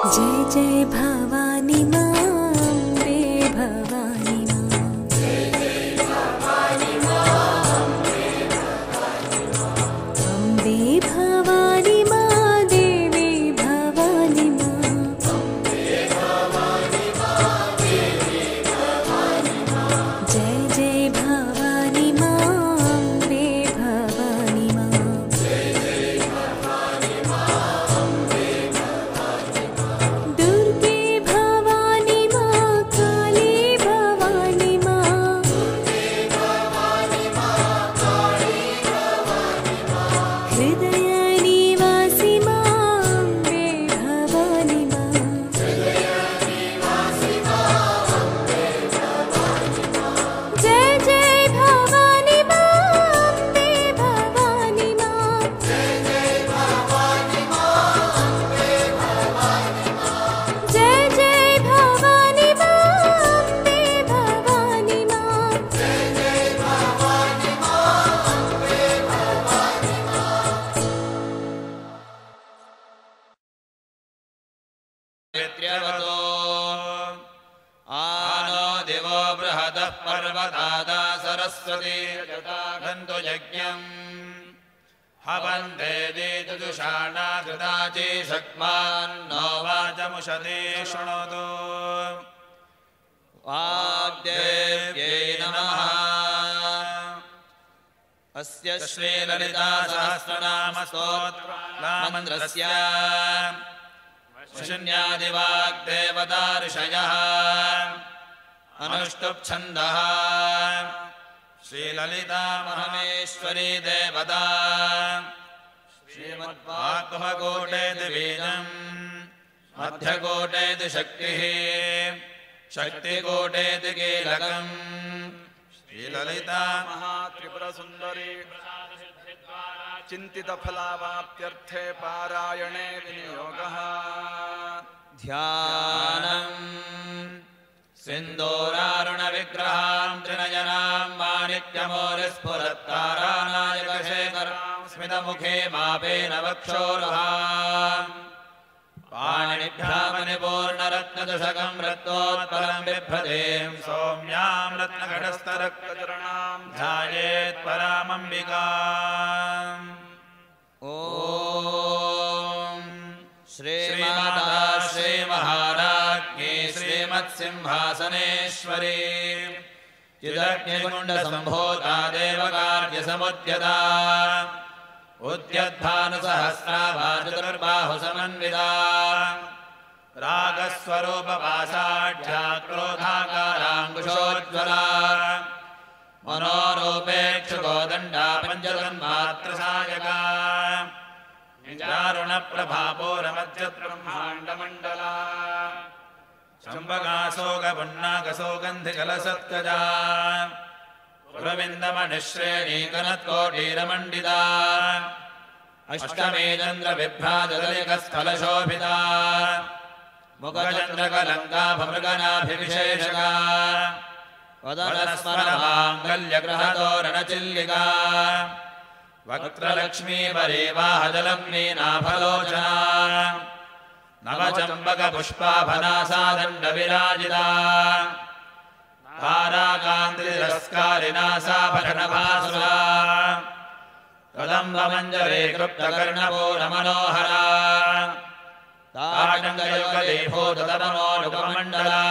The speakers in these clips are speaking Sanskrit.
जय जय भवानी माँ अम्बे भवानी माँ। जय जय भवानी माँ अम्बे भवानी माँ। अम्बे भवानी माँ देवी भवानी माँ। अम्बे भवानी माँ देवी भवानी माँ। जय जय भवानी माँ अम्बे भवानी माँ। जय जय भवानी माँ अम्बे भवानी माँ। दुर्गे भवानी माँ काली भवानी माँ। दुर्गे भवानी माँ काली भवानी माँ। हृदय निवासी माँ अम्बे भवानी माँ। हृदय निवासी माँ अम्बे भवानी माँ। जय जय भवानी माँ अम्बे भवानी माँ। जय जय भवानी माँ अम्बे भवानी माँ। जय जय भवानी माँ अम्बे भवानी माँ। जय जय भवानी माँ अम्बे भवानी माँ। वित्र्यवतो आनो दिवो बृहदः पर्वतादा सरस्वती गन्तो यज्ञम् हवन्ते देतुषाणा कृताची शक्मान्नो वाचमुषते शृणोतु वाग्देव्यै नमः। अस्य श्रीललिता सहस्रनाम स्तोत्रमन्त्रस्य शून्यादिवाग्देवता ऋषयः अनुष्टुप्छन्दः श्रीललिता परमेश्वरी देवता श्रीमद्वाग्भवकोटेति बीजम् मध्यकोटेति शक्तिः शक्तिकोटेति कीलकम् श्रीललिता महात्रिपुरसुन्दरी चिन्तितफलावाप्त्यर्थे पारायणे विनियोगः। ध्यानम् सिन्दूरारुणविग्रहां त्रिनयनां माणिक्यमौलिस्फुरत्तारानायकशेखरां स्मितमुखे मापेन वक्षोरुहाम् पाणिभ्यामनिपूर्णरत्नदशकं रत्नोत्पलं बिभ्रतीं सौम्यां रत्नघटस्थरक्तचरणां ध्यायेत्परामम्बिकाम्। ॐ श्रीमाता श्रीमहाराज्ञी श्रीमत्सिंहासनेश्वरी चिदग्निकुण्डसम्भूता देवकार्यसमुद्यता उद्यद्भानुसहस्राभा चतुर्बाहुसमन्विता रागस्वरूपपाषाढ्या क्रोधाकाराङ्कुशोज्ज्वला मनोरूपेक्षुकोदण्डा पञ्चतन्मात्रसायका चारुणप्रभापूरमध्यब्रह्माण्डमण्डला चम्पकाशोकपुन्नाकसौगन्धिकलसत्कजा पुरविन्दमणिश्रेणीकनत्कोटीरमण्डिता अष्टमे चन्द्रविभ्राजदलिकस्थलशोभिता मुखचन्द्रकलङ्काभमृगनाभिविशेषका वदनस्मरमाङ्गल्यग्रहतोरणचिल्लिका वक्त्रलक्ष्मीपरीवाहजलं मीनाफलोचना नवचम्बकपुष्पाभनासादण्डविराजिता ताराकान्तिरस्कारिणा सा भटनभासुरा कदम्बमञ्जरे कृप्तकर्णपूरमनोहरा ताटङ्गयुगलीभूततमनोनुपमण्डला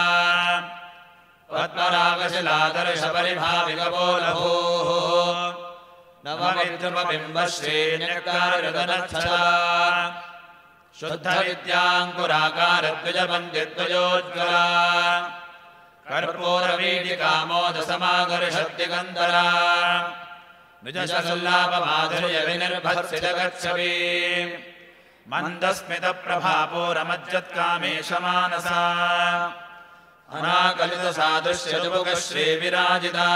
पद्मरागशिलादर्शपरिभाविकपोलभूः नवविद्रुमबिम्बश्रीन्यक्तारदनच्छला शुद्धविद्याङ्कुराकारद्विजपङ्क्तिद्वयोज्ज्वला कर्पूरवीटिकामोदसमाकर्षद्दिगन्धरा निजशल्लापमाधुर्यविनिर्भत्सितगच्छवी मन्दस्मितप्रभापूरमज्जत्कामेशमानसा अनाकलितसादृश्यजुमुखश्रीविराजिता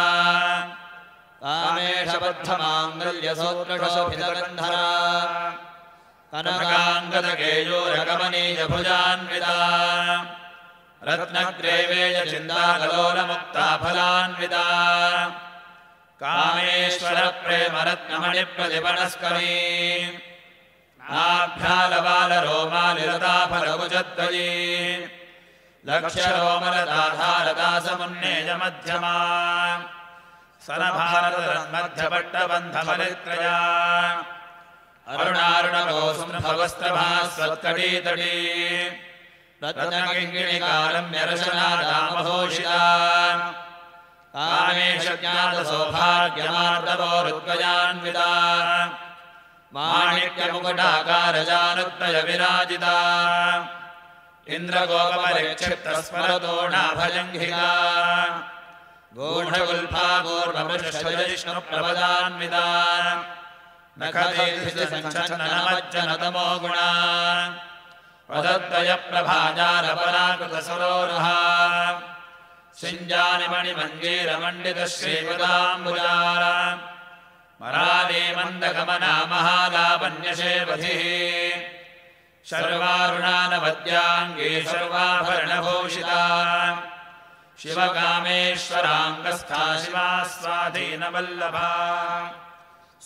कामेशबद्धमाङ्गल्यसौत्रशोभितगन्धरा कनकाङ्गदकेयूरकमनीयभुजान्विता रत्नग्रेवेयचिन्ताकलोलमुक्ताफलान्विता कामेश्वरप्रेमरत्नमणिप्रतिपणस्करी नाभ्यालबालरोमालि लताफलकुचद्वयी लक्ष्यरोमलताधारदासमुन्नेयमध्यमा सनभारतमध्यपट्टबन्धफलित्रया अरुणारुणगोसुम्भवस्त्रभास्वत्कटीतटी रत्नकिङ्किणिकारम्यरशनादामभूषिता कामेशज्ञातसौभाग्यमार्दवोरुद्वयान्विता माणिक्यमुकुटाकारजानुत्तयविराजिता इन्द्रगोपपरिक्षिप्तस्मरतोणाभजङ्घिका गूढगुल्फा पूर्वमृषविष्णुप्रपदान्विता नखदैर्भिजसञ्छन्ननमज्जनतमो गुणा पदद्वयप्रभाजारपराकृतसरोरुहा सिञ्जानिमणिमञ्जीरमण्डितश्रीपदाम्बुजा मराले मन्दगमना महालावण्यशेवधिः शर्वारुणानवद्याङ्गे सर्वाभरणभूषिता शिवकामेश्वराङ्गस्था शिवा स्वाधीनवल्लभा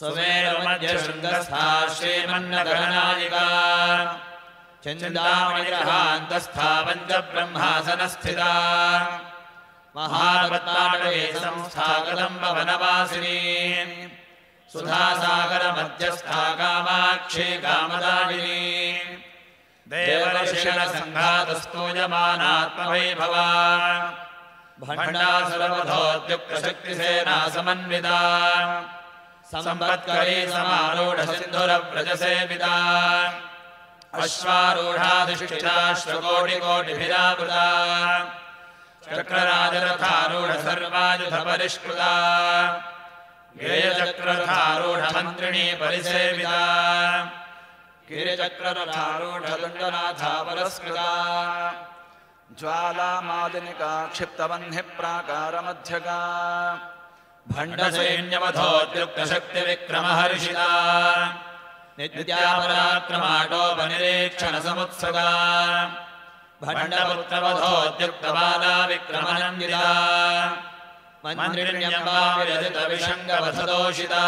सुमेरुमध्यशृङ्गस्था श्रीमन्नगरनायिका चन्द्रामणिरहान्तस्था पञ्चब्रह्मासनस्थिता महापद्माटये संस्था कदम्बवनवासिनी सुधासागरमध्यस्था कामाक्षी कामदायिनी देवर्षिणसङ्घातस्तूयमानात्मवैभवा भण्डासुरवधोद्युक्तशक्तिसेना समन्विता सम्पत्करी समारूढसिन्धुरव्रजसेविता अश्वारूढाधिष्ठिताश्वकोटिकोटिभिरावृता चक्रराजरथारूढसर्वायुधपरिष्कृता गेयचक्ररथारूढमन्त्रिणी परिसेविता गिरिचक्ररथारूढदण्डनाथा परस्कृता ज्वालामादिनिका क्षिप्तवह्निप्राकारमध्यगा भण्डसैन्यवधोद्युक्तशक्तिविक्रमहर्षिता नित्यापराक्रमाटोपनिरीक्षणसमुत्सुका भण्डपुत्रवधोद्युक्तबाला विक्रमनन्दिता मन्त्रिण्यम्बाविरजितविषङ्गवधदोषिता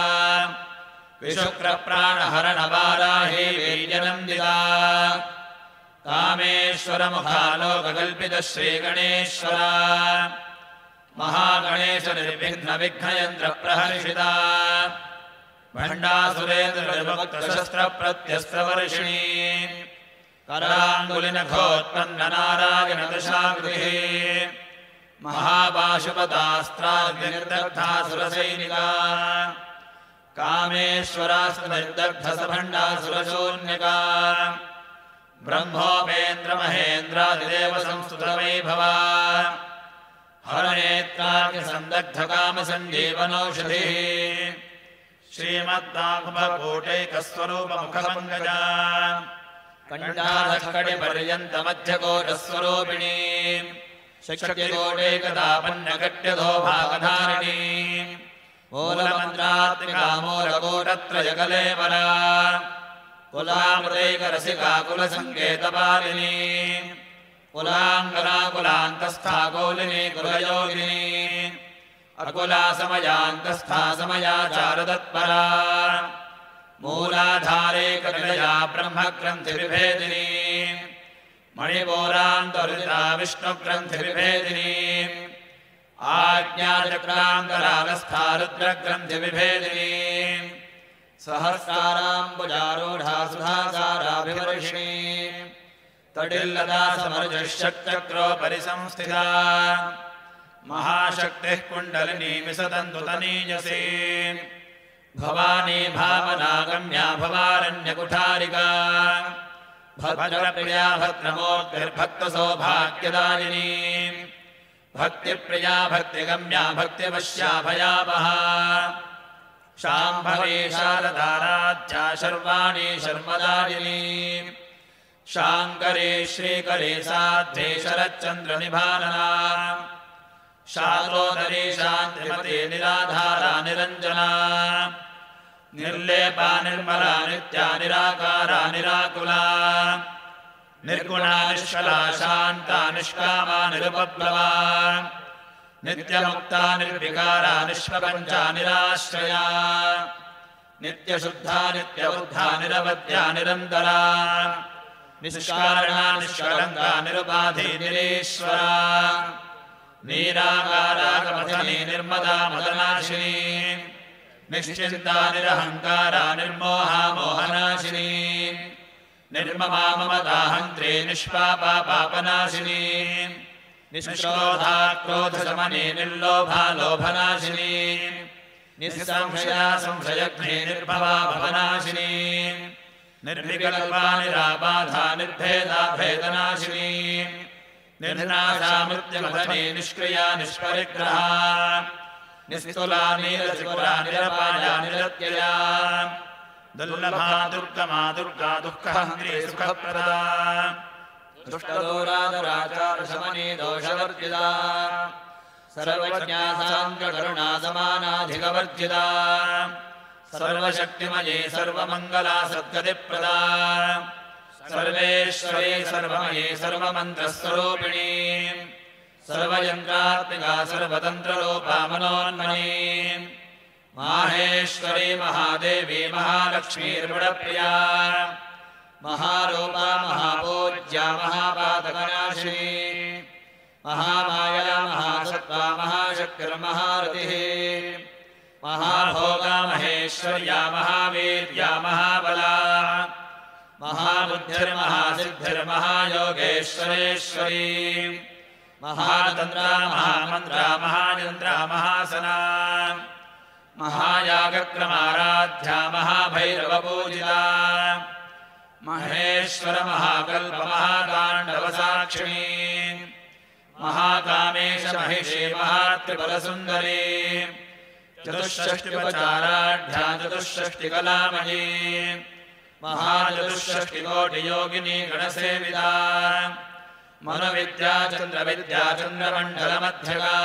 विशुक्रप्राणहरणवाराही वीर्यनन्दिता कामेश्वरमुखालोककल्पितश्रीगणेश्वरा महागणेशनिर्विघ्नविघ्नयन्त्रप्रहर्षिता भण्डासुरेन्द्रशस्त्रप्रत्यस्त्रवर्षिणी कराङ्गुलिनखोत्पन्ननारायणदशाकृतिः महापाशुपतास्त्राग्निर्दग्धासुरसैनिका कामेश्वरास्त्रनिर्दग्धसभण्डासुरशून्यका ब्रह्मोपेन्द्रमहेन्द्रादिदेवसंस्तुतवैभवा हरनेत्राग्निसन्दग्धकामसञ्जीवनौषधिः श्रीमद्नागुभकूटैकस्वरूपमुखपङ्कजा कण्डाधकटिपर्यन्तमध्यकोटस्वरूपिणी शक्तिकोटैकदापन्नकट्यधोभागधारिणी मूलमन्त्रात्मिका मूलकोटत्रयकलेवरा कुलामृतैकरसिका कुलसङ्केतपालिनी कुलाङ्गना कुलान्तस्था कौलिनी कुलयोगिनी अकुला समयान्तस्था समयाचारतत्परा मूलाधारेकनिलया ब्रह्मग्रन्थिविभेदिनी मणिपूरान्तरुदिता विष्णुग्रन्थिविभेदिनी आज्ञाचक्रान्तरागस्था रुद्रग्रन्थिविभेदिनी सहस्राराम्बुजारूढा सुधासाराभिवर्षिणी तडिल्लता समर्जुषक्चक्रोपरि संस्थिता महाशक्तिः कुण्डलिनी विसदन्तुतनीयसी भवानी भावनागम्या भवारण्यकुठारिका भद्रप्रिया भद्रमूर्तिर्भक्तसौभाग्यदायिनी भक्तिप्रिया भक्तिगम्या भक्तिवश्या भयावहा शाम्भवी शारदाराध्या शर्वाणी शर्मदायिनी शाङ्करी श्रीकरी साध्वी शरच्चन्द्रनिभानना शालोदरी शान्तिमती निराधारा निरञ्जना निर्लेपा निर्मला नित्या निराकारा निराकुला निर्गुणा निष्कला शान्ता निष्कामा निरुपप्लवा नित्यमुक्ता निर्विकारा निष्प्रपञ्चा निराश्रया नित्यशुद्धा नित्यबुद्धा निरवद्या निरन्तरा निष्कारणा निष्कलङ्का निरुपाधि निरीश्वरा नीराकारागमथनी निर्मदा मदनाशिनी निश्चिन्ता निरहङ्कारा निर्मोहा मोहनाशिनी निर्ममा ममता हन्त्री निष्पापा पापनाशिनी निष्क्रोधा क्रोधशमनी निर्लोभा लोभनाशिनी निस्संशया संशयघ्नी निर्भवा भवनाशिनी निर्विकल्पा निराबाधा निर्भेदा भेदनाशिनी निर्नाशा मृत्युमथनी निष्क्रिया निष्परिग्रहा निस्तुला नीलत्रिपुरा निरपाया निरत्यया दुर्लभा दुर्गमा दुर्गा दुःखहन्त्री सुखप्रदा दुष्टदूरादुराचारशमनी दोषवर्जिता सर्वज्ञा साङ्गकरुणा समानाधिकवर्जिता सर्वशक्तिमयी सर्वमङ्गला सद्गतिप्रदा सर्वेश्वरी सर्वमयी सर्वमन्त्रस्वरूपिणी सर्वयन्त्रात्मिका सर्वतन्त्ररूपा मनोन्मनी माहेश्वरी महादेवी महालक्ष्मीर्गुणप्रिया महारूपा महापूज्या महापातकनाशिनी महामाया महासत्त्वा महाशक्तिर्महारतिः महाभोगा महेश्वर्या महावीर्या महाबला महाबुद्धिर्महासिद्धिर्महायोगेश्वरेश्वरी महातन्त्रा महामन्त्रा महायन्त्रा महासना महायागक्रमाराध्या महाभैरवपूजिता महेश्वर महाकल्प महाताण्डवसाक्षिणी महाकामेश महिषी महात्रिपुरसुन्दरी चतुष्षष्टिपचाराढ्या चतुष्षष्टिकलामयी महाचतुष्षष्टिकोटियोगिनी गणसेविता मनोविद्या चन्द्रविद्या चन्द्रमण्डलमध्यगा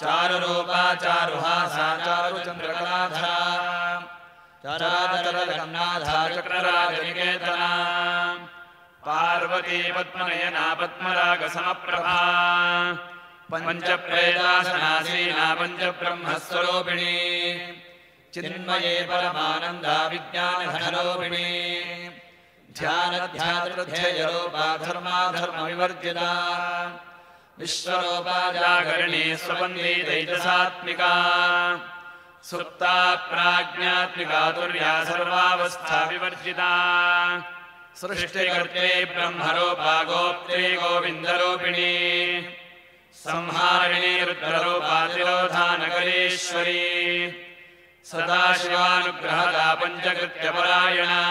चारुरूपा चारुहासा चारुचन्द्रकलाधरा चाराचरकन्नाधा चक्रराजनिकेतना पार्वती पद्मनयना पद्मरागसमप्रभा पञ्चप्रेतासनासीना पञ्चब्रह्मस्वरूपिणी चिन्मये परमानन्दा विज्ञानघनरूपिणी ध्यानध्यातृध्येयरूपा धर्माधर्मविवर्जिता विश्वरूपा जागरिणी स्वपन्दी दैजसात्मिका सुप्ता प्राज्ञात्मिका तुर्या सर्वावस्था विवर्जिता सृष्टिकर्त्री ब्रह्मरूपा गोप्त्री गोविन्दरूपिणी संहारिणी रुद्ररूपा तिरोधानकरीश्वरी सदाशिवानुग्रहदा पञ्चकृत्यपरायणा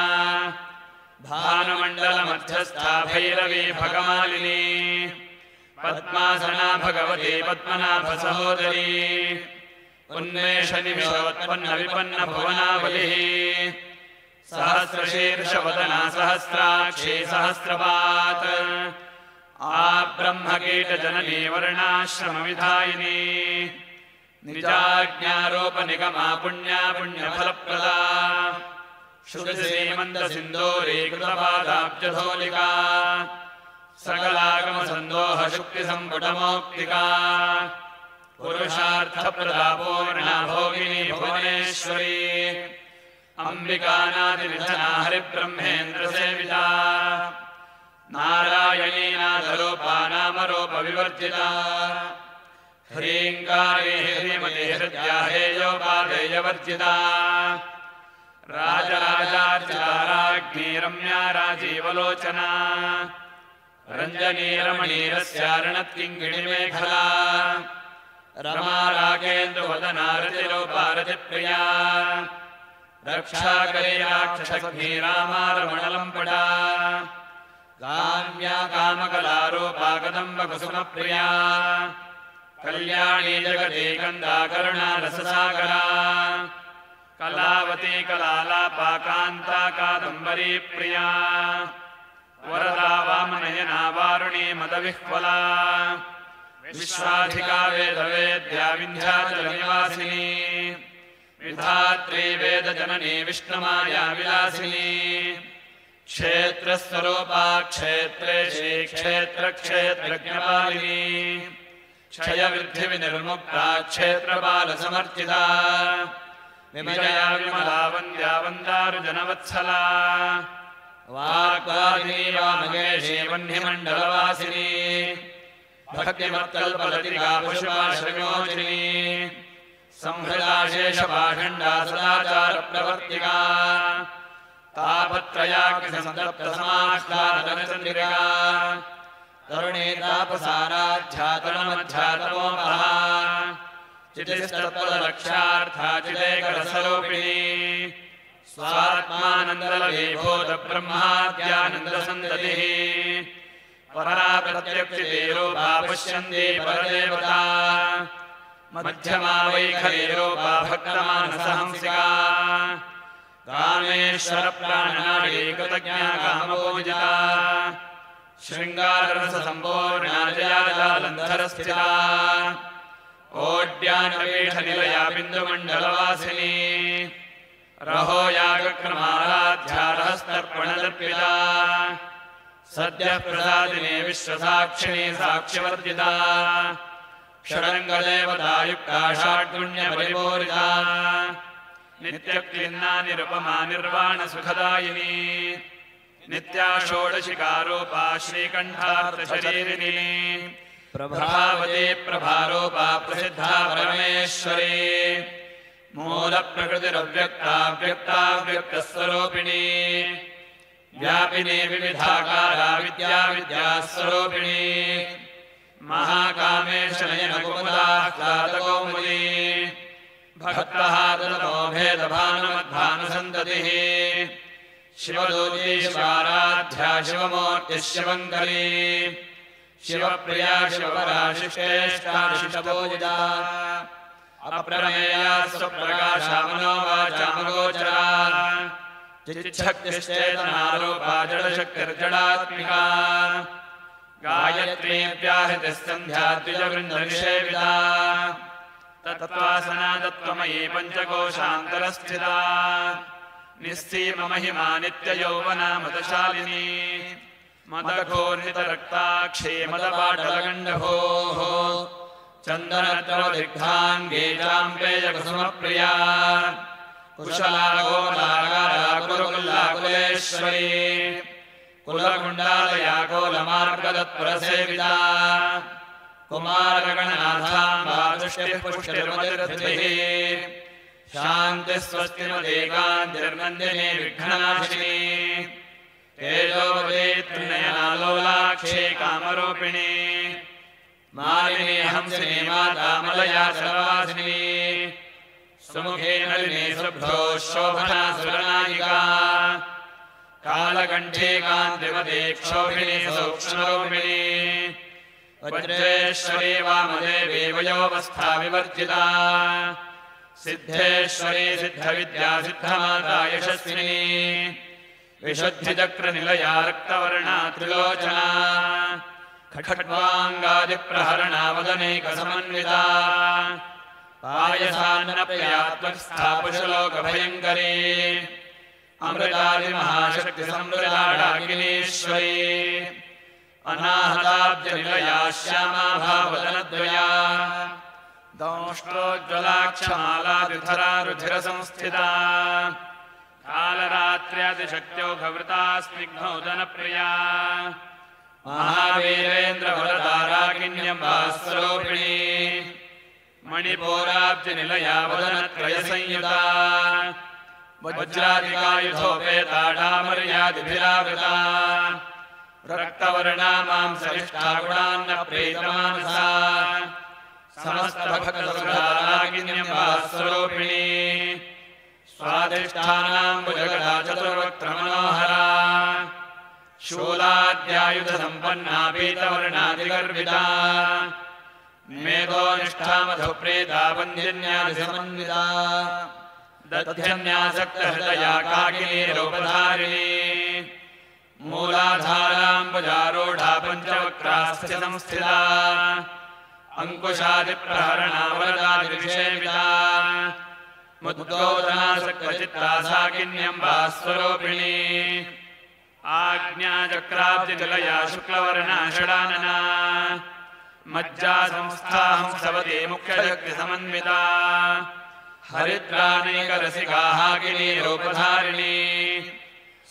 भानुमण्डलमध्यस्था भैरवी भगमालिनी पद्मासना भगवती पद्मनाभसहोदरी उन्मेषनिमिषोत्पन्नविपन्नभुवनावलिः सहस्रशीर्षवदना सहस्राक्षी सहस्रपात् आब्रह्मकीटजननी वर्णाश्रमविधायिनी निजाज्ञारोपनिगमा पुण्या पुण्यफलप्रदा श्रुतिसीमन्तसिन्दूरी कृतपादाब्जधोलिका सकलागमसन्दोहशुक्तिसम्पुटमौक्तिका पुरुषार्थप्रदा पूर्णा भोगिनी भुवनेश्वरी अम्बिकानादिनिधना हरिब्रह्मेन्द्रसेविता नारायणी नाथरूपा नामरूपविवर्जिता ह्रीङ्कारे ह्रीमती हृद्या हेयोपादेयवर्जिता राजराजार्चिता राज्ञी रम्या राजीवलोचना रञ्जनी रमणीरस्यारणत्किङ्किणिमेखला रमा रागेन्दुवदना रतिरूपा रतिप्रिया रक्षाकरी राक्षसग्नी रामा रमणलम्पटा काम्या कामकलारूपा कदम्बकुसुमप्रिया कल्याणी जगती कन्दा करुणा रससागरा कलावती कलालापा कान्ता कादम्बरी प्रिया वरदा वामनयना वारुणी मदविह्वला विश्वाधिका वेदवेद्या विन्ध्याचलनिवासिनी विधात्री वेदजननी विष्णुमाया विलासिनी क्षेत्रस्वरूपा क्षेत्रेशी क्षेत्रक्षेत्रज्ञपालिनी क्षयवृद्धिविनिर्मुक्ता क्षेत्रपालसमर्चिता विमया विमला वन्द्या वन्दारुजनवत्सला वाक्वादिनी वामकेशी वह्निमण्डलवासिनी भक्तिमत्कल्पलतिका पुष्पाश्रयोचिनी संहृदाशेषपाषण्डा सदाचारप्रवर्तिका तापत्रयाग्निसन्तप्तसमाह्लादनचन्द्रिका तरुणी तापसाराध्यातनमध्यातमोपहा चितिस्तत्पदलक्ष्यार्था चिदेकरसरूपिणी स्वात्मानन्दलभीभूतब्रह्माद्यानन्दसन्दतिः परा प्रत्यक्षिते रूपा पश्यन्ति परदेवता मध्यमा वैखरी रूपा भक्तमानसहंसिका कामेश्वरप्राणनाडी कृतज्ञा कामपूजिता शृङ्गाररससम्पूर्णा जयाजालन्धरस्थिता ओड्यानपीठनिलया बिन्दुमण्डलवासिनी रहो यागक्रमाराध्या रहस्तर्पणदर्पिता सद्यः प्रसादिनी विश्वसाक्षिणी साक्ष्यवर्जिता षडङ्गदेवतायुक्ता षाड्गुण्यपरिपूरिता नित्यक्लिन्ना निरुपमा निर्वाणसुखदायिनी नित्या षोडशिकारूपा श्रीकण्ठार्थशरीरिणी प्रभावती प्रभारूपा प्रसिद्धा परमेश्वरी मूलप्रकृतिरव्यक्ता व्यक्ताव्यक्तस्वरूपिणी व्यापिनी विविधाकारा विद्या विद्यास्वरूपिणी महाकामेशनयनकुमुदाह्लादकौमुदी भक्तः ततो भेदभानुमद्भानुसन्ततिः शिवदूती शिवाराध्या शिवमूर्तिः शिवङ्करी शिवप्रिया शिवपरा शिष्टेष्टा शिष्टपूजिता अप्रमेया स्वप्रकाशा मनोवाचामगोचरा चिच्छक्तिश्चेतनारूपा जडशक्तिर्जडात्मिका गायत्री व्याहृतिः सन्ध्या द्विजवृन्दनिषेविता तत्त्वासना तत्त्वमयी पञ्चकोशान्तरस्थिता निस्सीममहिमा नित्ययौवना मदशालिनी मदघोर्नितरक्ताक्षी मदपाटलगण्डभोः चन्दनद्रवदिग्धाङ्गे चाम्पेयकुसुमप्रिया कुशला गोलागारा कुरुकुल्लाकुलेश्वरी कुलकुण्डालया कोलमार्गदत्पुरसेविता कुमारगणनाथाम्बा तुष्टिः पुष्टिर्मतिर्धृतिः शान्तिः स्वस्तिमदेकान्तिर्नन्दिनी विघ्ननाशिनी तेजोवती त्रिनयनालोलाक्षी कामरूपिणी मालिनी हंसिनी माता मलया सर्वासिनी सुमुखे नलिनी शुभ्रो शोभना सुरनायिका कालकण्ठी कान्तिमती क्षोभिनी सूक्ष्मरूपिणी वज्रेश्वरी वामदेवी वयोवस्था विवर्जिता सिद्धेश्वरी सिद्धविद्या सिद्धमाता यशस्विनी विशुद्धिचक्रनिलया रक्तवर्णा त्रिलोचना खड्वाङ्गादिप्रहरणा वदनैकसमन्विता पायसान्नप्रिया त्वक्स्था पुषलोकभयङ्करी अमृतादिमहाशक्तिसमृताडाकिनीश्वरी अनाहताब्जनिलया श्यामा भावदनद्वया दंष्ट्रोज्ज्वलाक्षमालादिधरा रुधिरसंस्थिता कालरात्र्यादिशक्त्योघवृता स्निग्धोदनप्रिया महावीरेन्द्रवरदाराकिन्यम्बास्वरूपिणी मणिपूराब्जनिलया वदनत्रयसंयुता वज्रादिकायुधोपेता डामर्यादिभिरावृता रक्तवर्णा मांसनिष्ठा गुणान्नप्रीतमानसा समस्तभक्तसुधाराकिन्यम्बास्वरूपिणी स्वादिष्ठानाम्बुजगदा चतुर्वक्त्रमनोहरा शूलाद्यायुधसम्पन्ना पीतवर्णादिगर्विता मेधोनिष्ठा मधुप्रीता वन्द्यन्यादिसमन्विता दध्यन्यासक्तहृदया काकिनी रूपधारिणी मूलाधाराम्बुजारूढा पञ्चवक्त्रास्य संस्थिता अंकुशादिप्रहरणा वरदादिविषेविता मुद्गोदनासक्तचित्ता साकिन्यम्बास्वरूपिणी आज्ञाचक्राब्जनिलया शुक्लवर्णा षडानना मज्जासंस्था हंसवती मुख्यशक्तिसमन्विता हरिद्रानैकरसिका हाकिनी रूपधारिणी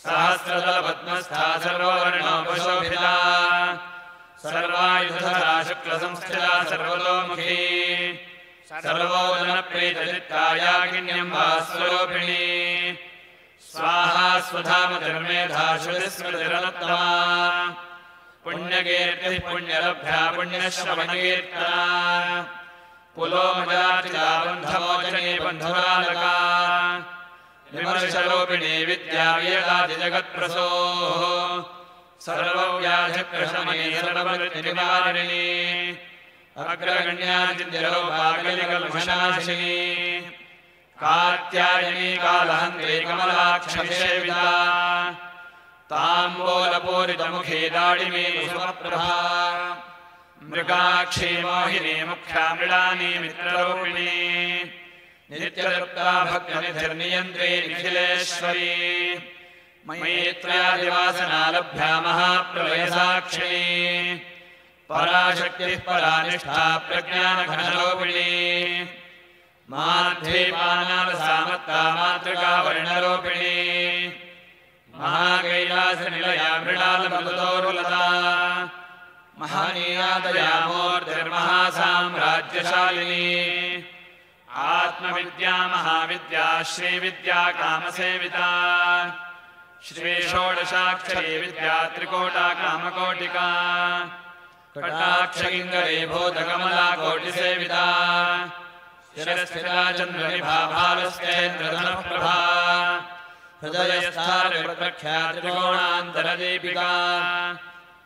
सहस्रदलपद्मस्था सर्ववर्णोपशोभिता सर्वायुधरा शुक्लसंस्थिता सर्वतोमुखी सर्वोदनप्रीतचित्तायागिन्यम्बास्वरूपिणी स्वाहा स्वधामतिर्मेधा श्रुतिस्मृतिरनुत्तमा पुण्यकीर्तिः पुण्यलभ्या पुण्यश्रवणकीर्तना पुलोमजार्चिता बन्धमोचनी बन्धुरालका विमर्शरूपिणी विद्यावियदादिजगत्प्रसोः सर्वव्याधिप्रशमनी सर्ववृत्तिनिवारिणी अग्रगण्यादित्यरूपाकलिकल्मषनाशिनी कात्यायनी कालहन्त्री कमलाक्षभिषेविता ताम्बूलपूरितमुखी दाडिमी कुसुमप्रभा मृगाक्षी मोहिनी मुख्या मृडानी मित्ररूपिणी नित्यतृप्ता भक्तनिधिर्नियन्त्री निखिलेश्वरी मैत्र्यादिवासना लभ्या महाप्रलयसाक्षिणी पराशक्तिः परानिष्ठा प्रज्ञानघनरूपिणी माध्वीपानालसामत्ता मातृका वर्णरूपिणी महाकैलासनिलया मृणालमरुतोरुलता महनीयादया मूर्तिर्महासाम्राज्यशालिनी आत्मविद्या महाविद्या श्रीविद्या कामसेविता श्रीषोडशाक्षरी विद्या त्रिकोटा कामकोटिका कटाक्षगिङ्गरी भूतकमला कोटिसेविता शिरस्थिता चन्द्रनिभा भालस्तेन्द्रधनप्रभा हृदयस्थानप्रख्या त्रिकोणान्तरदीपिका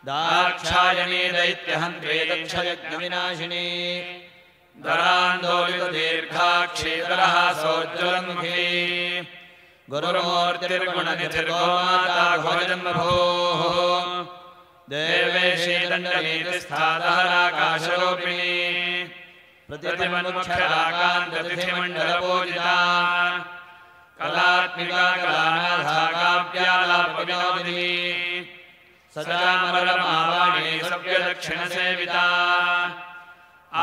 दाक्षायणी दैत्यहन्त्री दक्षयज्ञविनाशिनी दरान्दोलितदीर्घाक्षीतरहासोज्ज्वलन्मुखी गुरुमूर्तिर्गुणनिधिर्गोमाता घोरजन्मभूः देवेशी दण्डनीतिस्थादहराकाशरूपिणी प्रतिमनुक्षराकान्ततिथिमण्डलपूजिता कलात्मिका कलानाथा काव्यालापविनोदिनी सजामरमावाणी सव्यदक्षिणसेविता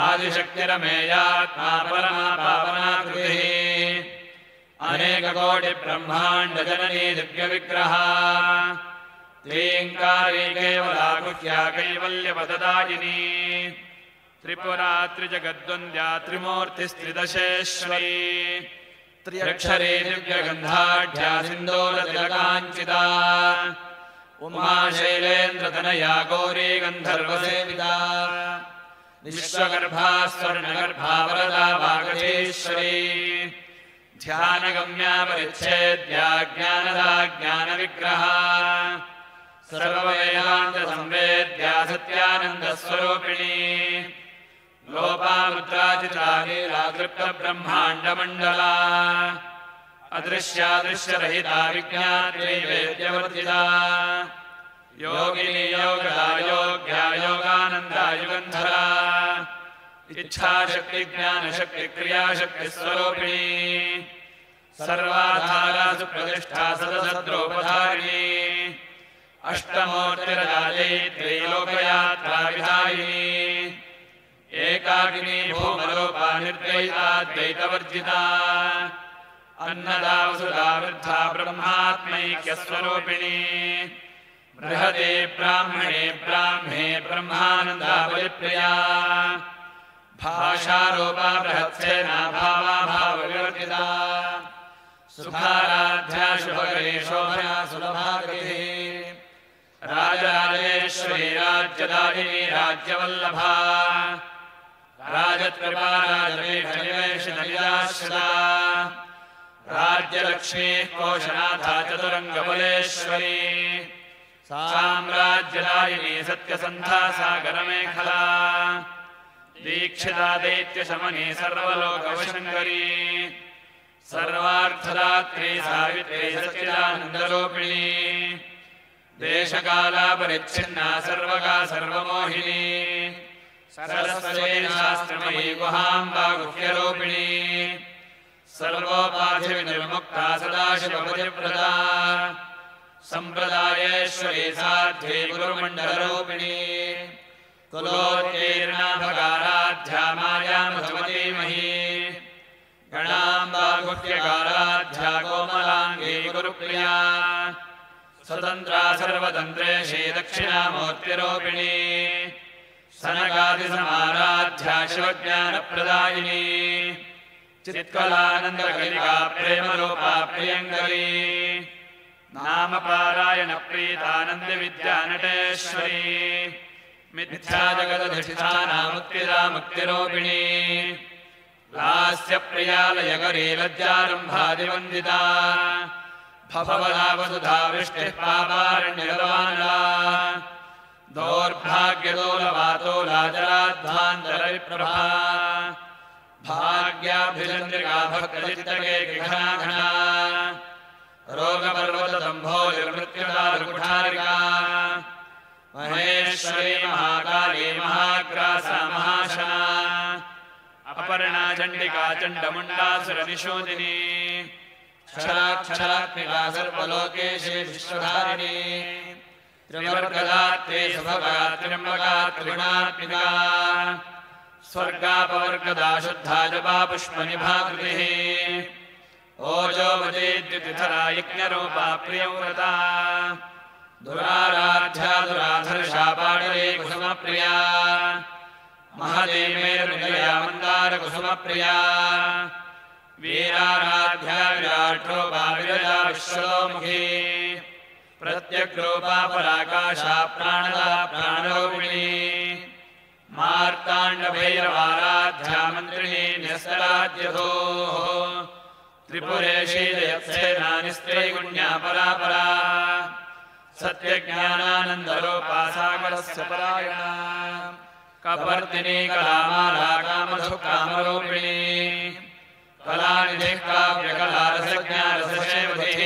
आदिशक्तिरमेयात्मा परमा पावनाकृतिः अनेककोटिब्रह्माण्डजननी दिव्यविग्रहा त्रीङ्कारी केवला गुह्या कैवल्यपददायिनी त्रिपुरा त्रिजगद्वन्द्या त्रिमूर्तिस्त्रिदशेश्वरी त्र्यक्षरी दिव्यगन्धाढ्या सिन्दूरतिलकाञ्चिता उमा शैलेन्द्रतनया गौरी गन्धर्वसेविता विश्वगर्भा स्वर्णगर्भा वरदा वागधीश्वरी ध्यानगम्या परिच्छेद्या ज्ञानदा ज्ञानविग्रहा सर्ववेदान्तसंवेद्या सत्यानन्दस्वरूपिणी लोपामुद्राचिता लीलातृप्तब्रह्माण्डमण्डला अदृश्यादृश्यरहिता विज्ञानैवेद्यवर्जिता योगिनी योगदा योग्या योगानन्दा युगन्धरा इच्छाशक्तिज्ञानशक्तिक्रियाशक्तिस्वरूपिणी सर्वाधारा सुप्रतिष्ठा सदसद्रोपधारिणी अष्टमूर्तिरजायत्री लोकयात्रा विधायिनी एकाकिनी भूमरूपा निर्द्वैताद्वैतवर्जिता अन्नदा वसुधा वृद्धा ब्रह्मात्मैक्यस्वरूपिणी बृहदे ब्राह्मणे ब्राह्मे ब्रह्मानन्दा बलिप्रिया भाषारूपा बृहत्सेना भावा भावविवर्जिता सुखाराध्या शुभकरी शोभना सुलभागतिः राजराजेश्वरी राज्यदायिनी राज्यवल्लभा राजकृपा राजवेषनिवेशनिजाश्रिता राज्यलक्ष्मीः कोशनाथा चतुरङ्गबलेश्वरी साम्राज्यदायिनी सत्यसन्धा सागरमेखला दीक्षिता दैत्यशमनी सर्वलोकवशङ्करी सर्वार्थदात्री सावित्री सच्चिदानन्दरूपिणी देशकालापरिच्छिन्ना सर्वगा सर्वमोहिनी सरस्वती शास्त्रमयी गुहाम्बा गुह्यरूपिणी सर्वोपाधिविनिर्मुक्ता सदाशिवपतिव्रता सम्प्रदायेश्वरी साध्वी गुरुमण्डलरूपिणी कुलोत्तीर्णा भगाराध्या मायामधुमतीमही गणाम्बा गुह्यकाराध्या कोमलाङ्गी गुरुप्रिया स्वतन्त्रा सर्वतन्त्रेशी दक्षिणामूर्तिरूपिणी सनकादिसमाराध्या शिवज्ञानप्रदायिनी चित्कलानन्दकलिका प्रेमरूपा प्रियङ्करी नामपारायणप्रीतानन्दविद्यानटेश्वरी मिथ्याजगदधिष्ठाना मुक्तिरूपिणी लास्यप्रियालयकरी लज्जारम्भादिवन्दिता भवदा वसुधा वृष्टिः पापारण्यरवानला दौर्भाग्यदोलवातोला जलाध्वान्तरविप्रभा भाग्याभिचन्द्रिका भक्तचित्तके घना रोगपर्वतदम्भोलिर्मृत्युदारुकुठारिका महेश्वरी महाकाली महाग्रासा महाशना अपर्णा चण्डिका चण्डमुण्डासुरनिशोदिनी क्षराक्षरात्मिका सर्वलोकेशे विश्वधारिणी त्रिवर्गदात्रे सुभगा त्र्यम्बका त्रिगुणात्मिका स्वर्गापवर्गदा शुद्धा जपा पुष्पनिभाकृतिः ओजोवतीद्युतिधरा यज्ञरूपा प्रियव्रता दुराराध्या दुराधर्षा पाटली कुसुमप्रिया महदेमेरुनिलया मन्दारकुसुमप्रिया वीराराध्या विराट्रूपा विरजा विश्वलोमुखी प्रत्यग्रूपा पराकाशा प्राणदा प्राणरूपिणी मार्ताण्डभैरवाराध्या मन्त्रिणी न्यस्तराज्यधोः त्रिपुरेशी जयत्सेना निस्त्रैगुण्या परापरा सत्यज्ञानानन्दरूपा सागरस्य परायणा कपर्दिनी कलामाला कामधुकामरूपिणी कलानिधिः काव्यकलारसज्ञा रसशेवधिः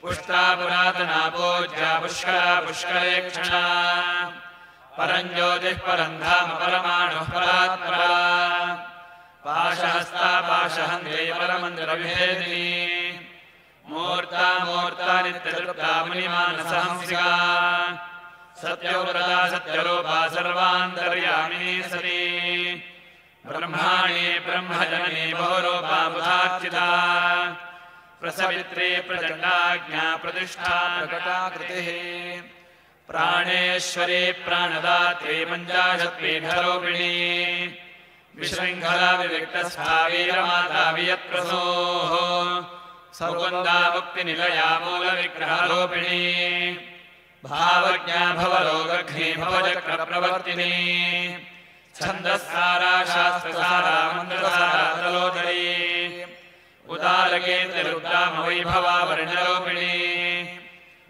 पुष्टा पुरातना पूज्या पुष्करा पुष्करेक्षणा परञ्ज्योतिः परन्धाम परमाणुः परात्परा पाशहस्ता पाशहन्त्रे परमन्त्रविभेदिनी मूर्ता मूर्ता नित्यतृप्ता मुनिमानसहंसिका सत्यव्रता सत्यरूपा सर्वान्तर्यामिनी सती ब्रह्माणि ब्रह्मजननी बहुरूपा बुधार्चिता प्रसवित्री प्रचण्डाज्ञा प्रतिष्ठा प्रकटाकृतिः प्राणेश्वरी प्राणदात्री मञ्जाशत्पीठरूपिणी विशृङ्खला विविक्तस्था वीरमाता वियत्प्रसोः सौगन्धा मुक्तिनिलया मूलविग्रहरूपिणी भावज्ञा भवरोगघ्नी भवचक्रप्रवर्तिनी छन्दस्सारा शास्त्रसारा मन्त्रसारा तलोदरी उदारकेन्द्ररुद्रामवैभवा वर्णरूपिणी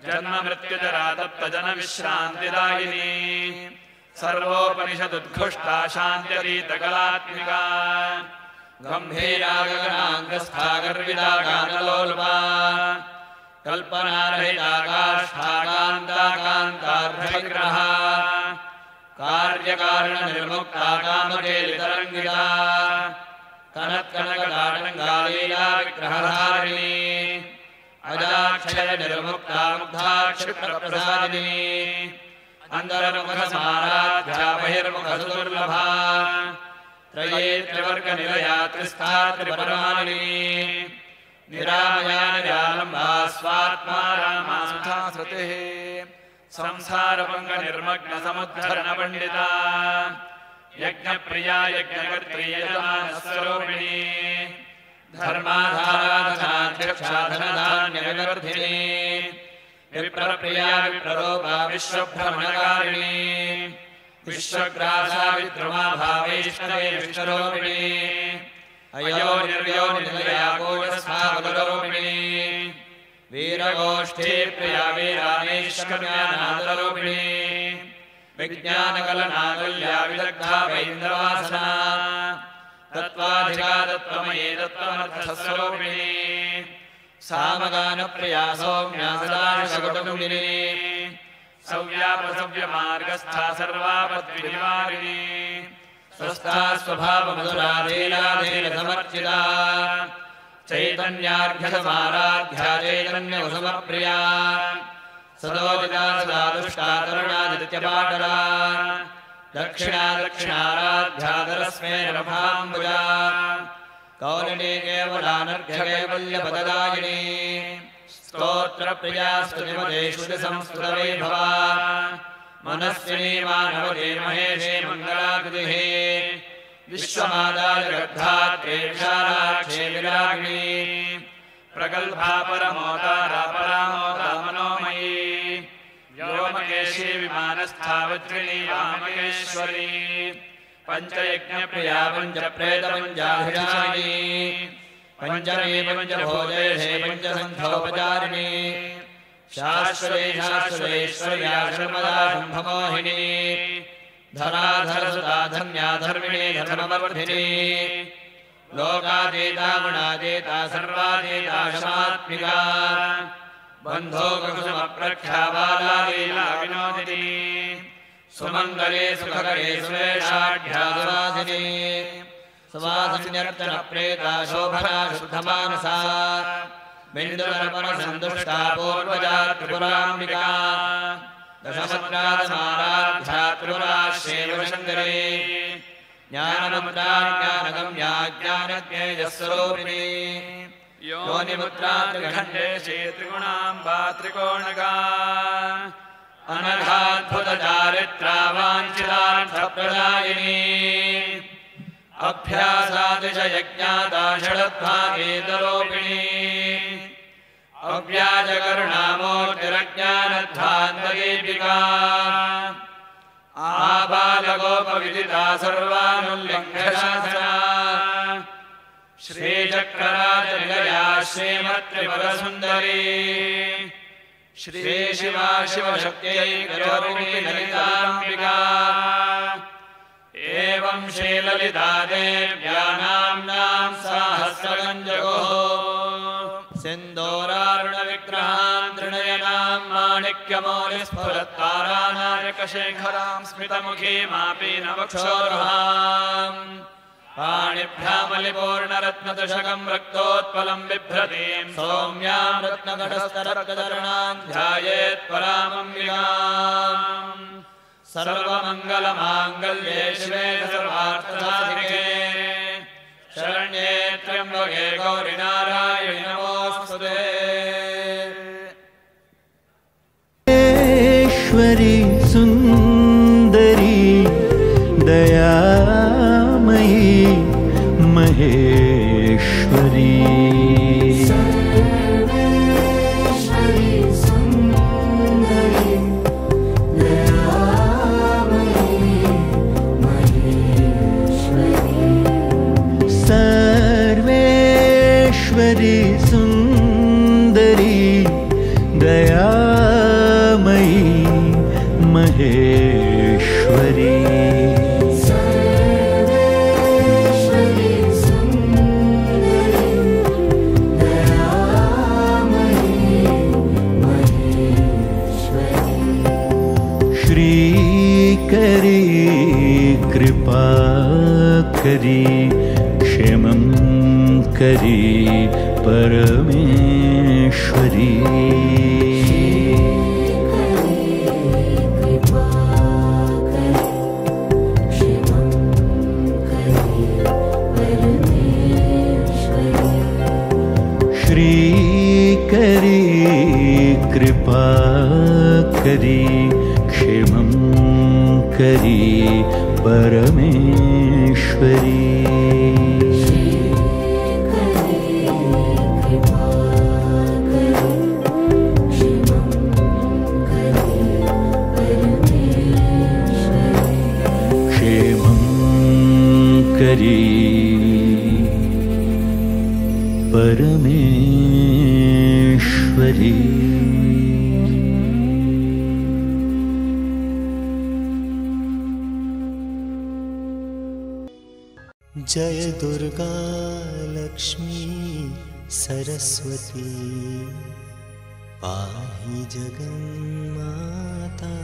जन्ममृत्युजरा तप्तजनविश्रान्तिदायिनी सर्वोपनिषदुद्घुष्टा शान्त्यतीतकलात्मिका गम्भीरा गगनाङ्गस्था गर्विदा गानलोलुपा कल्पनारहिता काष्ठा कान्ता कान्तार्धविग्रहा कार्यकारणनिर्मुक्ता कामकेलितरङ्गिता कनत्कनकदाटङ्गालीला विग्रहधारिणी अजाक्षयनिर्मुक्ता मुग्धाक्षिप्रप्रसादिनी अन्तर्मुखसमाराध्या बहिर्मुखसुदुर्लभा त्रये त्रिवर्गनिलया त्रिस्था त्रिपरमालिनी निरामया निरालम्बा स्वात्मा रामा सुधा श्रुतिः संसारभङ्गनिर्मग्नसमुद्धरणपण्डिता यज्ञप्रिया यज्ञकर्त्री यजमानस्वरूपिणी धर्माधाराधनाध्यक्षा धनधान्यविवर्धिनी विप्रप्रिया विप्ररूपा विश्वभ्रमणकारिणी विश्वग्रासा विद्रुमा भावैष्णवे विष्णुरूपिणी अयो निर्योनिलया गोष्ठावलोपिणी वीरगोष्ठी प्रिया वीरानैष्कर्म्यानादरूपिणी विज्ञानकलनाकल्या विदग्धा वैन्द्रवासना तत्त्वाधिका तत्त्वमयी तत्त्वमर्थस्वरूपिणी सामगानप्रिया सौम्या सदाशिवकुटुम्बिनी सव्यापसव्यमार्गस्था सर्वापद्विनिवारिणी स्वस्था स्वभावमधुरा लीलाधीरसमर्चिता चैतन्यार्घ्यसमाराध्या चैतन्यकुसुमप्रिया सदोदिता सदा दुष्टा तरुणादित्यपाटला दक्षिणा दक्षिणाराध्यादरस्मेरभाम्बुजा कौलिनी केवलानर्घ्यकैवल्यपददायिनी स्तोत्रप्रिया स्तुतिमते संस्कृतवैभवा मनस्विनी मानवते महेशे मङ्गलाकृतिः विश्वमाता जगद्धात्रे विशालाक्षे विरागिणी प्रगल्भा परमोदारा परामोदा मनोमयी व्योमकेशी विमानस्था वज्रिणी वामकेश्वरी पञ्चयज्ञप्रिया पञ्चप्रेतपञ्चाभिरामिणी पञ्चमी पञ्चभोजेशे पञ्चसङ्घोपचारिणी शाश्वती शाश्वतेश्वर्या शर्मदा शम्भमोहिनी धराधरसुता धन्या धर्मिणी धर्मवर्धिनी लोकातीता गुणातीता सर्वातीता क्षमात्मिका बन्धो कुसुमप्रख्या बाला लीला विनोदिनी सुमङ्गले सुखकरे सुवेशाढ्या सुवासिनी सुवासन्यर्चनप्रेता शोभना शुद्धमानसा बिन्दुदर्पणसन्तुष्टा पूर्वजा त्रिपुराम्बिका दशमद्रासमाराध्या त्रिपुरा शिवशङ्करी ज्ञानमुद्रा ज्ञानगम्या ज्ञानज्ञेयस्वरूपिणी योनिमुद्रा त्रिखण्डेशे त्रिगुणाम्बा त्रिकोणगा अनघाद्भुतचारित्रा वाञ्छितार्थप्रदायिनी अभ्यासातिशयज्ञाता षडद्भागेतरोपिणी अव्याजकरुणामूर्तिरज्ञानध्वान्तदीपिका आबालगोपविदिता सर्वानुल्लिङ्घशासना श्रीचक्रराजनिलया श्रीमत्त्रिपुरसुन्दरी श्रीशिवा शिवशक्त्यै गौरवी ललिताम्बिका एवं श्रीललिता देव्या नाम्नां सहस्रगञ्जगोः सिन्दूरारुणविग्रहां त्रिनयनां माणिक्यमौलिस्फुरत्तारानायकशेखरां स्मितमुखीमापीनवक्षोरुहाम् पाणिभ्यामलिपूर्णरत्नदशकं रक्तोत्पलं बिभ्रतीं सौम्यां रत्नघटस्थरक्तधरणां ध्यायेत्परामम्बिकाम् सर्वमङ्गलमाङ्गल्ये शिवे सर्वार्थसाधिके शरण्ये त्र्यम्बके गौरि नारायणि नमोऽस्तुते। ईश्वरी सुन्दरी दयामयी महेश्वरी सर्वेश्वरी सुन्दरी दयामयी महेश्वरी श्रीकरी कृपा करी क्षेमं करी परमेश्वरी श्रीकरी कृपा करी क्षेमं करी परमेश्वरी करी परमेश्वरी। जय दुर्गा लक्ष्मी सरस्वती पाहि जगन्माता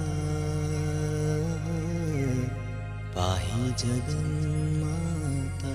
पाहि जगन्माता।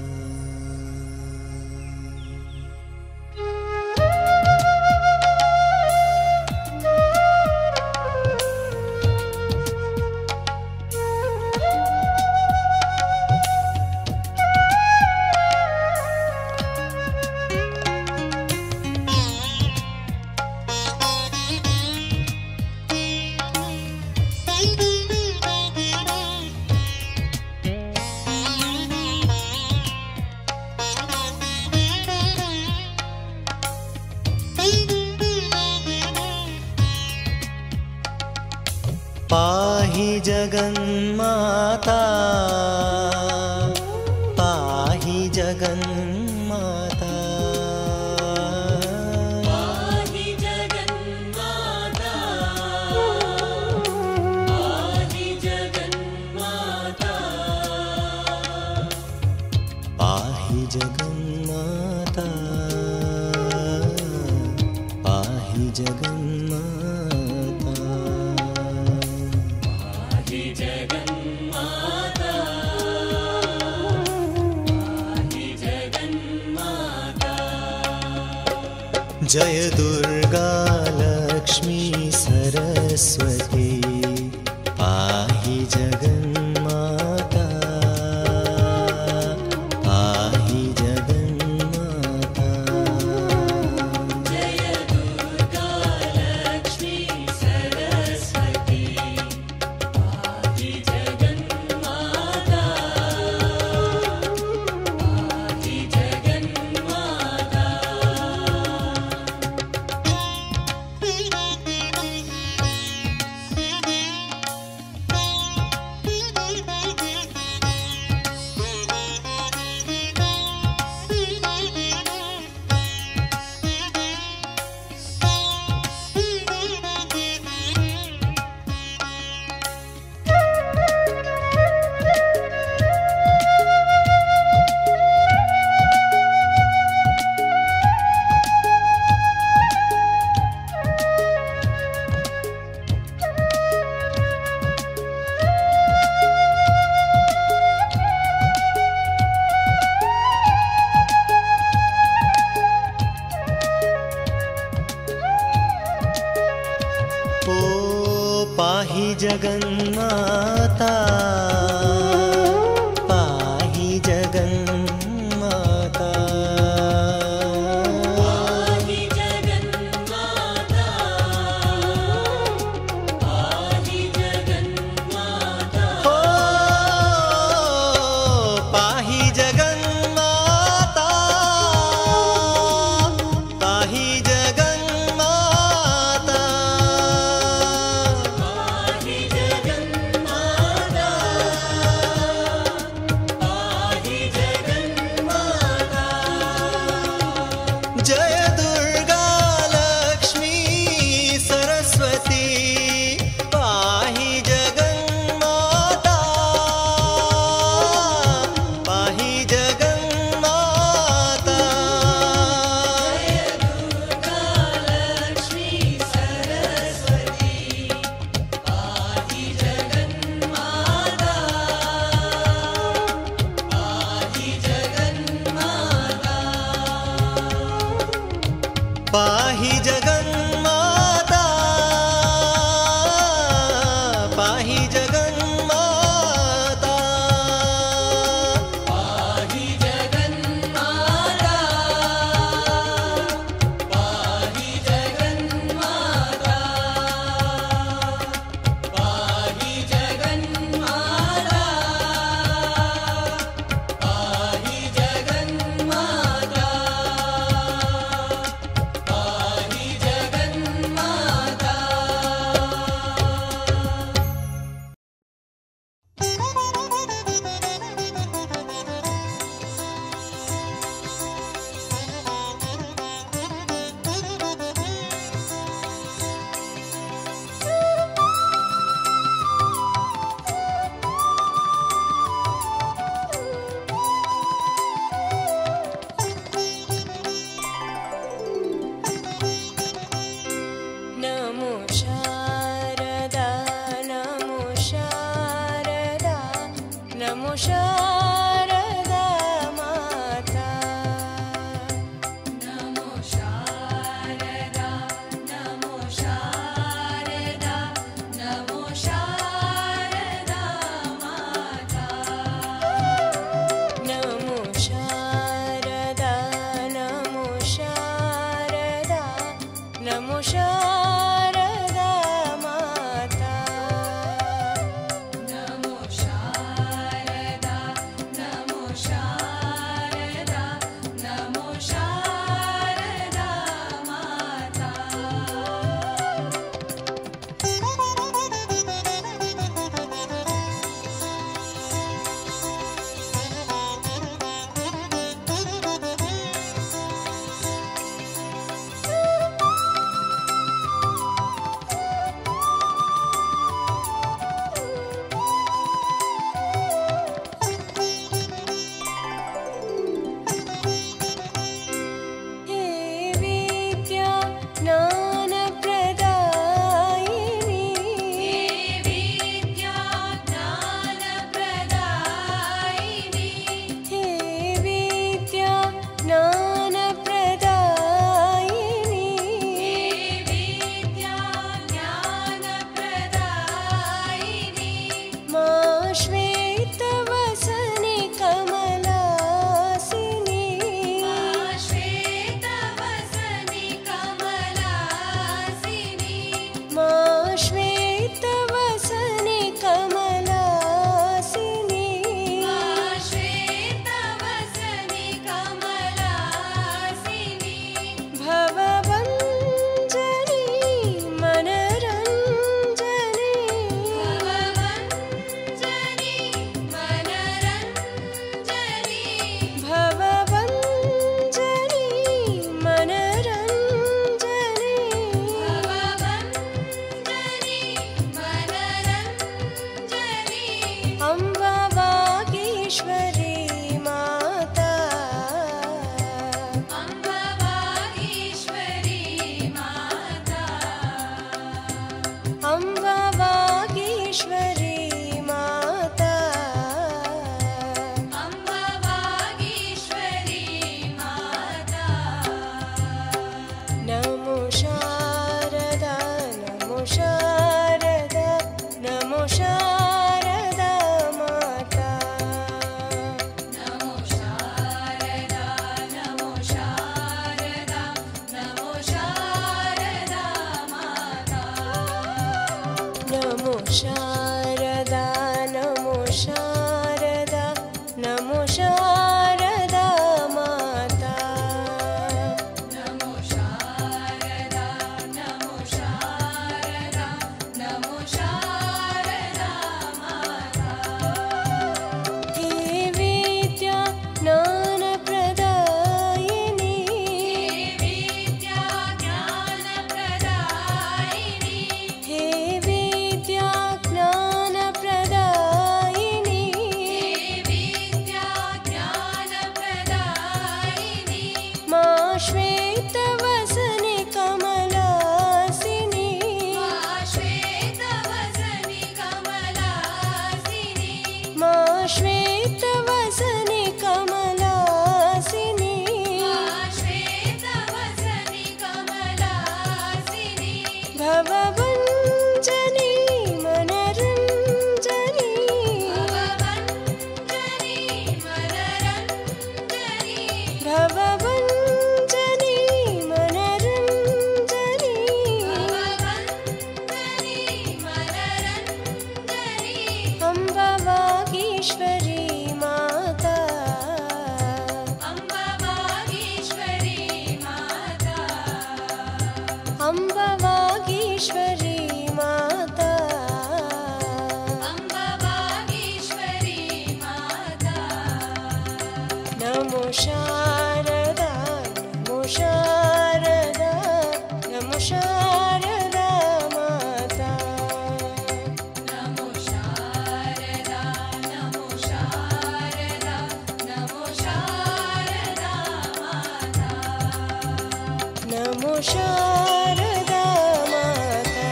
पाहि जगन्माता पाहि जगन्माता पाहि जगन्माता पाहि जगन्माता पाहि जगन्माता पाहि जगन्माता पाहि जगन्माता पाहि जगन्माता जय दुर्गा लक्ष्मी सरस्वती पाहि जगन्माता पाहि जगन्माता जय दुर्गा लक्ष्मी सरस्वती पाहि जगन्माता पाहि जगन्माता ओ पाहि जगन्माता पाहि जगन्माता पाहि जगन्माता पाहि जगन्माता ओ पाहि जगन्माता पाहि जगन्माता पाहि जगन्माता पाहि जगन्माता जय दुर्गा लक्ष्मी सरस्वती पाहि जगन्माता पाहि जगन्माता दुर्गा लक्ष्मी सरस्वती पाहि जगन्माता पाहि जगन्माता पाहि जगन्माता पाहि जगन्माता पाहि जगन्माता पाहि जगन्माता पाहि जगन्माता पाहि जगन्माता पाहि जगन्माता नमो शारदा नमो शारदा नमो शारदा माता नमो शारदा नमो शारदा नमो शारदा माता नमो शारदा नमो शारदा नमो शारदा माता नमो शारदा ಶಾರದಾ ಮಾತಾ. ನಮೋ ಶಾರದಾ ನಮೋ ಶಾರದಾ ನಮೋ ಶಾರದಾ ಮಾತಾ. ನಮೋ ಶಾರದಾ ನಮೋ ಶಾರದಾ ನಮೋ ಶಾರದಾ ಮಾತಾ. ನಮೋ ಶಾರದಾ ನಮೋ ಶಾರದಾ ನಮೋ ಶಾರದಾ ಮಾತಾ. ಹೇ ವಿದ್ಯಾ ಜ್ಞಾನ ಪ್ರದಾಯಿನಿ. ಹೇ ವಿದ್ಯಾ ಜ್ಞಾನ ಪ್ರದಾಯಿನಿ. ಹೇ ವಿದ್ಯಾ ಜ್ಞಾನ ಪ್ರದಾಯಿನಿ. ಹೇ ವಿದ್ಯಾ ಜ್ಞಾನ ಪ್ರದಾಯಿನಿ. ಮಾ ಶ್ವೇತವಸನಿ ಕಮಲಾಸಿನಿ. ಮಾ ಶ್ವೇತವಸನಿ ಕಮಲಾಸಿನಿ. ಮಾ ಶ್ವೇತವಸನಿ ಕಮಲಾಸಿನಿ. ಮಾ ಶ್ವೇತವಸನಿ ಕಮಲಾಸಿನಿ. ಭವಭಂಜನಿ ಮನರಂಜನಿ. ಭವಭಂಜನಿ ಮನರಂಜನಿ. ಭವಭಂಜನಿ ಮನರಂಜನಿ. ಭವಭಂಜನಿ ಮನರಂಜನಿ. ಅಂಬವಾಗೀಶ್ವರಿ ಮಾತಾ. ಅಂಬವಾಗೀಶ್ವರಿ ಮಾತಾ. ಅಂಬವಾಗೀಶ್ವರಿ ಮಾತಾ. ಅಂಬವಾಗೀಶ್ವರಿ ಮಾತಾ. ನಮೋ ಶಾರದಾ ನಮೋ ಶಾರದಾ ನಮೋ ಶಾರದಾ ಮಾತಾ. ನಮೋ ಶಾರದಾ ನಮೋ ಶಾರದಾ ನಮೋ ಶಾರದಾ ಮಾತಾ. ನಮೋ ಶಾರದಾ ಮಾತಾ.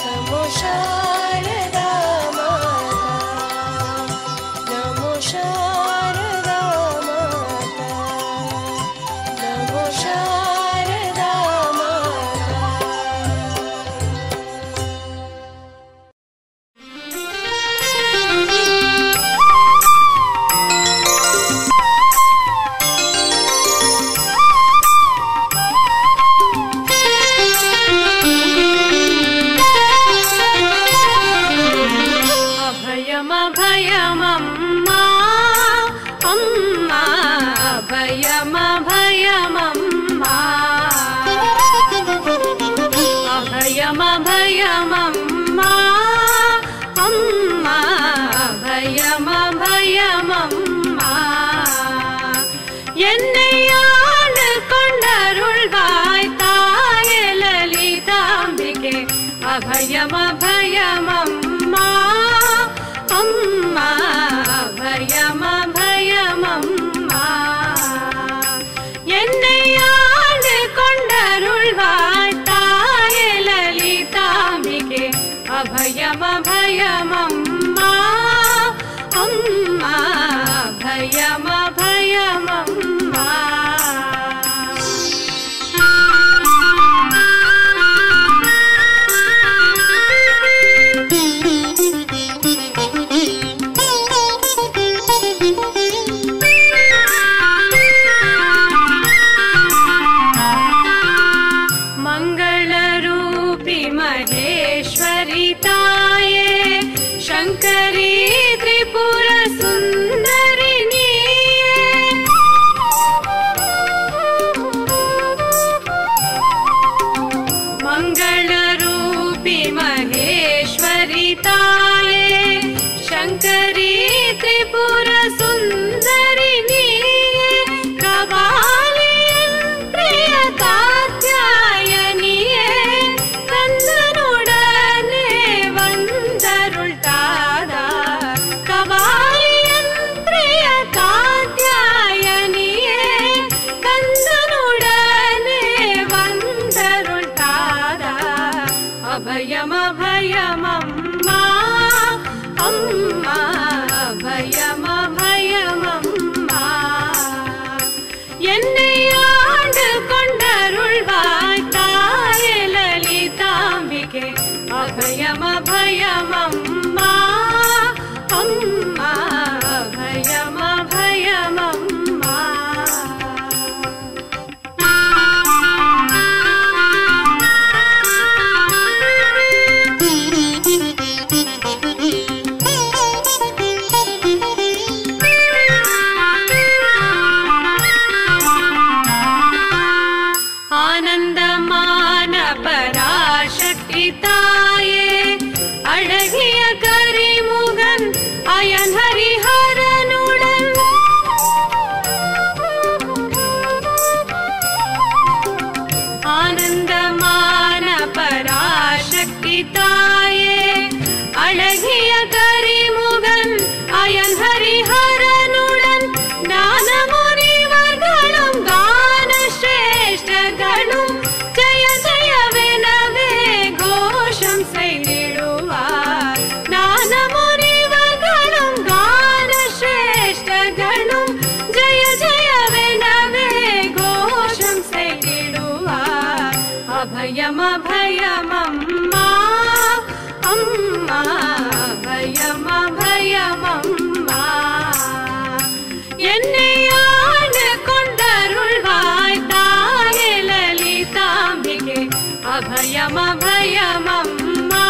ನಮೋ ಶಾರದಾ ಮಾತಾ. ನಮೋ ಶಾರದಾ ಮಾತಾ. ನಮೋ ಶಾರದಾ ಮಾತಾ. अभयमभयमम्मा अम्मा अभयमभयमम्मा. अभयमभयमम्मा अम्मा अभयमभयमम्मा. என்னை ஆண்டு கொண்டருள்வாய் தாயே லலிதாம்பிகே. அபயமபயமம்மா அம்மா அபயமபயமம்மா. என்னை ஆண்டு கொண்டருள்வாய் தாயே லலிதாம்பிகே. அபயமபயமம்மா அம்மா அபயமபயமம்மா. मंगलरूपी महेश्वरी ताये शंकरी त्रिपुर सुंदरी नीये. मंगलरूपी महेश्वरी ताये शंकरी त्रिपुर सुंदरी नीये. कबालियन प्रिय कात्यायनिये. कंदनुडने वंदरुळ्तादा. कबालियन அபயமம்மா அம்மா அபயம் அபயமம்மா. ஆனந்தமான பராசக்தி தாயே அழகிய கரிமுகன் அயன் ஹரிஹரனுடன் ஆனந்தமான பராசக்தி தாயே அழகிய கரிமுகன் அயன் ஹரிஹரனுடன் ஞானமுனிவர்களும் கான சிரேஷ்டர்களும் ஜய ஜயவெனவே கோஷம் செய்திடுவார். ஞானமுனிவர்களும் கான சிரேஷ்டர்களும் ஜய ஜயவெனவே கோஷம் செய்திடுவார். அபயம் அபயமம்மா அம்மா அபயம் அபயமம்மா. என்னை ஆண்டு கொண்டருள்வாய் தாயே லலிதாம்பிகே அபயம் அபயமம்மா